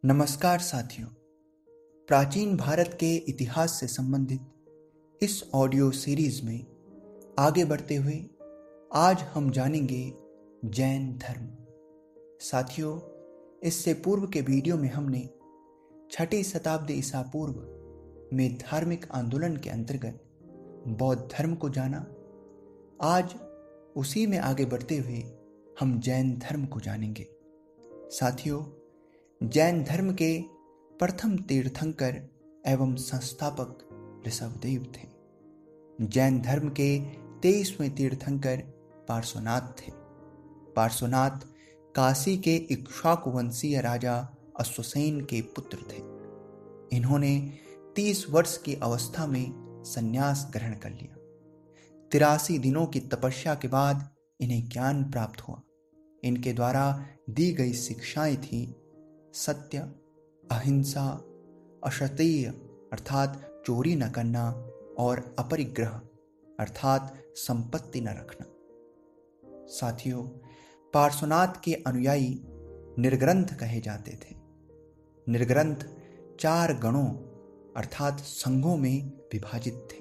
नमस्कार साथियों। प्राचीन भारत के इतिहास से संबंधित इस ऑडियो सीरीज में आगे बढ़ते हुए आज हम जानेंगे जैन धर्म। साथियों, इससे पूर्व के वीडियो में हमने 6ठी शताब्दी ईसा पूर्व में धार्मिक आंदोलन के अंतर्गत बौद्ध धर्म को जाना। आज उसी में आगे बढ़ते हुए हम जैन धर्म को जानेंगे। साथियों, जैन धर्म के प्रथम तीर्थंकर एवं संस्थापक ऋषभदेव थे। जैन धर्म के 23वें तीर्थंकर पार्श्वनाथ थे। पार्श्वनाथ काशी के इक्ष्वाकु वंशीय राजा अश्वसेन के पुत्र थे। इन्होंने 30 वर्ष की अवस्था में संन्यास ग्रहण कर लिया। 83 दिनों की तपस्या के बाद इन्हें ज्ञान प्राप्त हुआ। इनके द्वारा दी गई शिक्षाएं थी सत्य, अहिंसा, असत्य अर्थात चोरी न करना और अपरिग्रह अर्थात संपत्ति न रखना। साथियों, पार्श्वनाथ के अनुयायी निर्ग्रंथ कहे जाते थे। निर्ग्रंथ 4 गणों अर्थात संघों में विभाजित थे।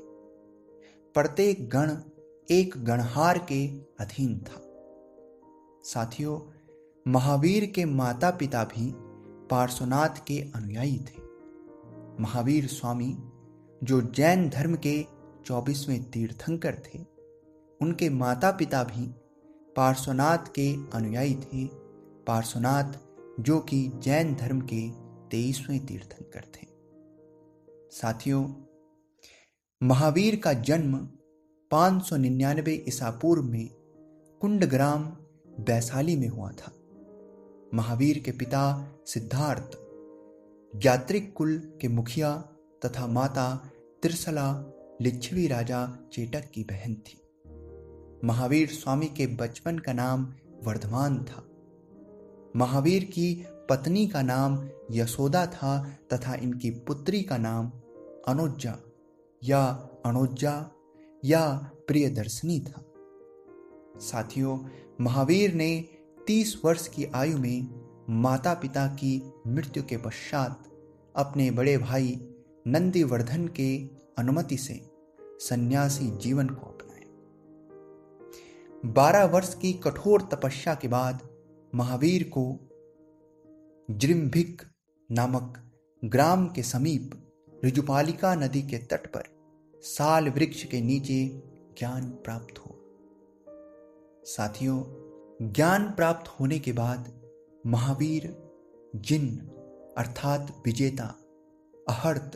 प्रत्येक गण एक गणहार के अधीन था। साथियों, महावीर के माता पिता भी पार्श्वनाथ के अनुयायी थे। महावीर स्वामी, जो जैन धर्म के 24वें तीर्थंकर थे, उनके माता पिता भी पार्श्वनाथ के अनुयायी थे। पार्श्वनाथ जो कि जैन धर्म के 23वें तीर्थंकर थे। साथियों, महावीर का जन्म 599 ईसा पूर्व में कुंडग्राम वैशाली में हुआ था। महावीर के पिता सिद्धार्थ यात्रिक कुल के मुखिया तथा माता त्रिशला लिच्छवी राजा चेटक की बहन थी। महावीर स्वामी के बचपन का नाम वर्धमान था। महावीर की पत्नी का नाम यशोदा था तथा इनकी पुत्री का नाम अनुजा या प्रियदर्शनी था। साथियों, महावीर ने 30 वर्ष की आयु में माता पिता की मृत्यु के पश्चात अपने बड़े भाई नंदीवर्धन के अनुमति से सन्यासी जीवन को अपनाया। 12 वर्ष की कठोर तपस्या के बाद महावीर को जृंभिक नामक ग्राम के समीप ऋजुपालिका नदी के तट पर साल वृक्ष के नीचे ज्ञान प्राप्त हुआ। साथियों, ज्ञान प्राप्त होने के बाद महावीर जिन्न अर्थात विजेता, अहर्त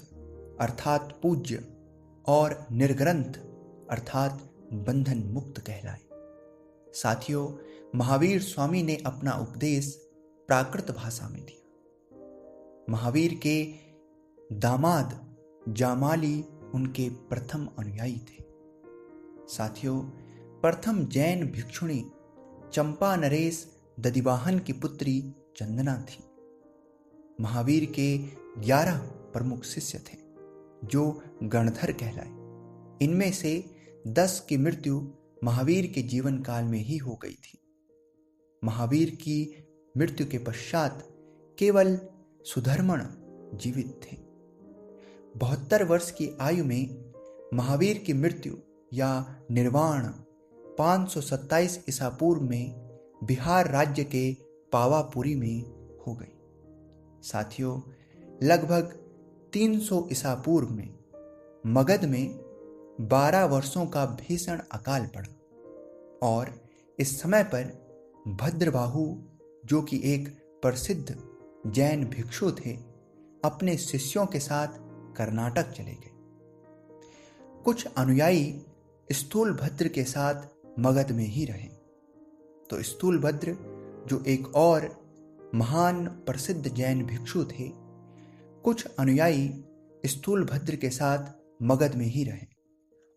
अर्थात पूज्य और निर्ग्रंथ अर्थात बंधन मुक्त कहलाए। साथियों, महावीर स्वामी ने अपना उपदेश प्राकृत भाषा में दिया। महावीर के दामाद जामाली उनके प्रथम अनुयायी थे। साथियों, प्रथम जैन भिक्षुणी चंपा नरेश ददिवाहन की पुत्री चंदना थी। महावीर के 11 प्रमुख शिष्य थे जो गणधर कहलाए। इनमें से 10 की मृत्यु महावीर के जीवन काल में ही हो गई थी। महावीर की मृत्यु के पश्चात केवल सुधर्मण जीवित थे। 72 वर्ष की आयु में महावीर की मृत्यु या निर्वाण 527 ईसा पूर्व में बिहार राज्य के पावापुरी में हो गई। साथियों, लगभग 300 ईसा पूर्व में मगध में 12 वर्षों का भीषण अकाल पड़ा और इस समय पर भद्रबाहु, जो कि एक प्रसिद्ध जैन भिक्षु थे, अपने शिष्यों के साथ कर्नाटक चले गए। कुछ अनुयायी स्थूलभद्र के साथ मगध में ही रहे। तो स्थूलभद्र, जो एक और महान प्रसिद्ध जैन भिक्षु थे, कुछ अनुयायी स्थूलभद्र के साथ मगध में ही रहे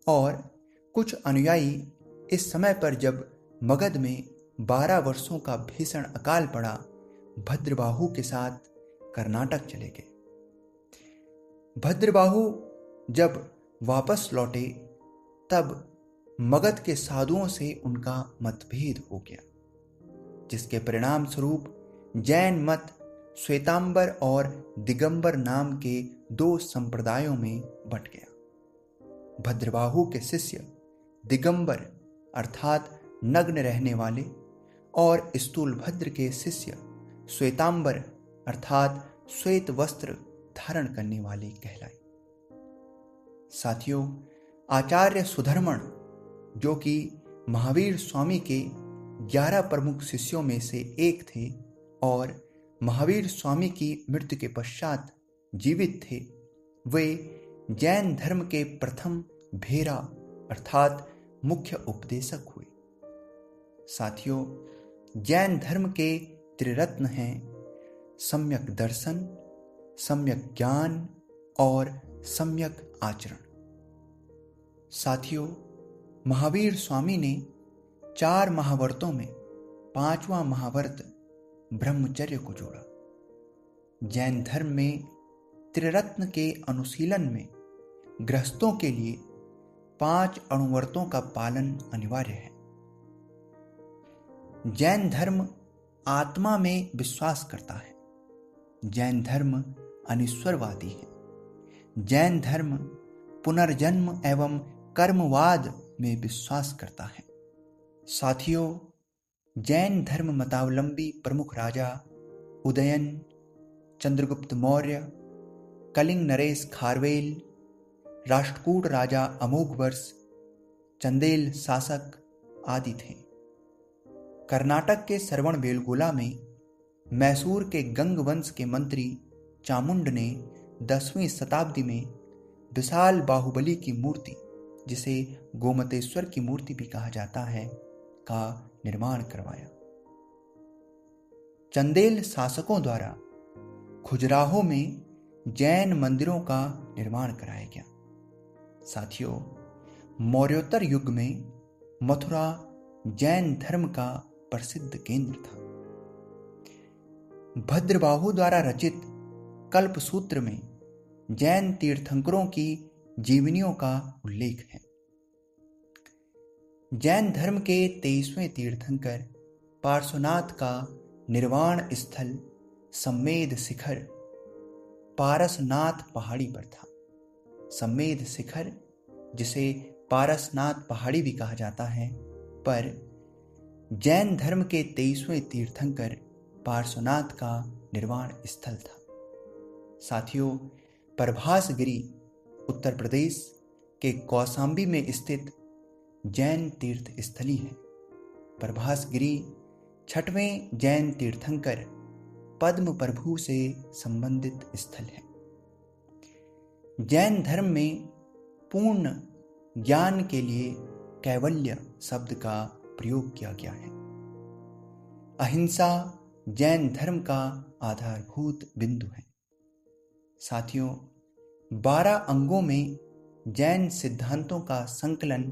और कुछ अनुयायी इस समय पर जब मगध में 12 वर्षों का भीषण अकाल पड़ा, भद्रबाहु के साथ कर्नाटक चले गए। भद्रबाहु जब वापस लौटे तब मगध के साधुओं से उनका मतभेद हो गया, जिसके परिणाम स्वरूप जैन मत श्वेतांबर और दिगंबर नाम के दो संप्रदायों में बंट गया। भद्रबाहु के शिष्य दिगंबर अर्थात नग्न रहने वाले और स्थूलभद्र के शिष्य श्वेतांबर अर्थात श्वेत वस्त्र धारण करने वाले कहलाए। साथियों, आचार्य सुधर्मण, जो कि महावीर स्वामी के 11 प्रमुख शिष्यों में से एक थे और महावीर स्वामी की मृत्यु के पश्चात जीवित थे, वे जैन धर्म के प्रथम भेरा अर्थात मुख्य उपदेशक हुए। साथियों, जैन धर्म के त्रिरत्न हैं सम्यक दर्शन, सम्यक ज्ञान और सम्यक आचरण। साथियों, महावीर स्वामी ने 4 महावर्तों में 5वां महावर्त ब्रह्मचर्य को जोड़ा। जैन धर्म में त्रिरत्न के अनुशीलन में गृहस्थों के लिए 5 अणुवर्तों का पालन अनिवार्य है। जैन धर्म आत्मा में विश्वास करता है। जैन धर्म अनिश्वरवादी है। जैन धर्म पुनर्जन्म एवं कर्मवाद में विश्वास करता है। साथियों, जैन धर्म मतावलंबी प्रमुख राजा उदयन, चंद्रगुप्त मौर्य, कलिंग नरेश खारवेल, राष्ट्रकूट राजा अमोघवर्ष, चंदेल शासक आदि थे। कर्नाटक के श्रवणबेलगोला में मैसूर के गंग वंश के मंत्री चामुंड ने 10वीं शताब्दी में विशाल बाहुबली की मूर्ति, जिसे गोमतेश्वर की मूर्ति भी कहा जाता है, का निर्माण करवाया। चंदेल शासकों द्वारा खजुराहो में जैन मंदिरों का निर्माण कराया गया। साथियों, मौर्योत्तर युग में मथुरा जैन धर्म का प्रसिद्ध केंद्र था। भद्रबाहु द्वारा रचित कल्पसूत्र में जैन तीर्थंकरों की जीवनियों का उल्लेख है। जैन धर्म के 23वें तीर्थंकर पार्श्वनाथ का निर्वाण स्थल सम्मेद शिखर पारसनाथ पहाड़ी पर था। सम्मेद शिखर, जिसे पारसनाथ पहाड़ी भी कहा जाता है, पर जैन धर्म के 23वें तीर्थंकर पार्श्वनाथ का निर्वाण स्थल था। साथियों, प्रभासगिरी उत्तर प्रदेश के कौशाम्बी में स्थित जैन तीर्थ स्थली है। प्रभासगिरी 6वें जैन तीर्थंकर पद्म प्रभु से संबंधित स्थल है। जैन धर्म में पूर्ण ज्ञान के लिए कैवल्य शब्द का प्रयोग किया गया है। अहिंसा जैन धर्म का आधारभूत बिंदु है। साथियों, 12 अंगों में जैन सिद्धांतों का संकलन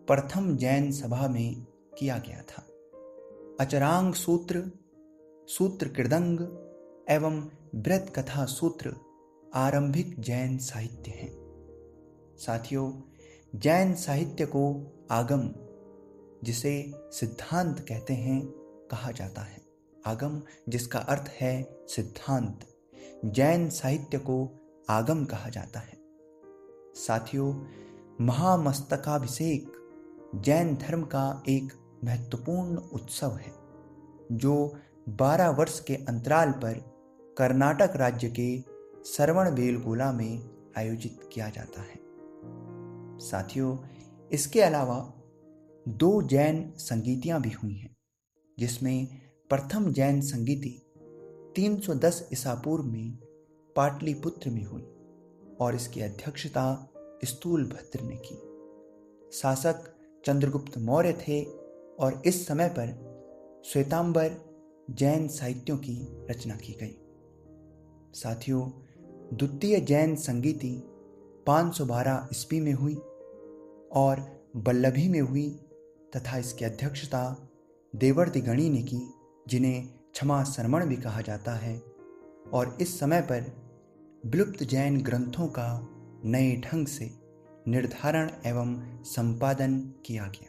प्रथम जैन सभा में किया गया था। अचरांग सूत्र, सूत्र कृदंग एवं व्रत कथा सूत्र आरंभिक जैन साहित्य हैं। साथियों, जैन साहित्य को आगम, जिसे सिद्धांत कहते हैं, कहा जाता है। आगम, जिसका अर्थ है सिद्धांत, जैन साहित्य को आगम कहा जाता है। साथियों, महामस्तकाभिषेक जैन धर्म का एक महत्वपूर्ण उत्सव है, जो 12 वर्ष के अंतराल पर कर्नाटक राज्य के श्रवणबेलगोला में आयोजित किया जाता है। साथियों, इसके अलावा 2 जैन संगीतियां भी हुई हैं, जिसमें प्रथम जैन संगीति 310 ईसा पूर्व में पाटलिपुत्र में हुई और इसकी अध्यक्षता स्थूलभद्र ने की। शासक चंद्रगुप्त मौर्य थे और इस समय पर श्वेतांबर जैन साहित्यों की रचना की गई। साथियों, द्वितीय जैन संगीति 512 ईस्वी में हुई और वल्लभी में हुई तथा इसकी अध्यक्षता देवर्ति गणी ने की, जिन्हें क्षमा श्रमण भी कहा जाता है, और इस समय पर विलुप्त जैन ग्रंथों का नए ढंग से निर्धारण एवं संपादन किया गया।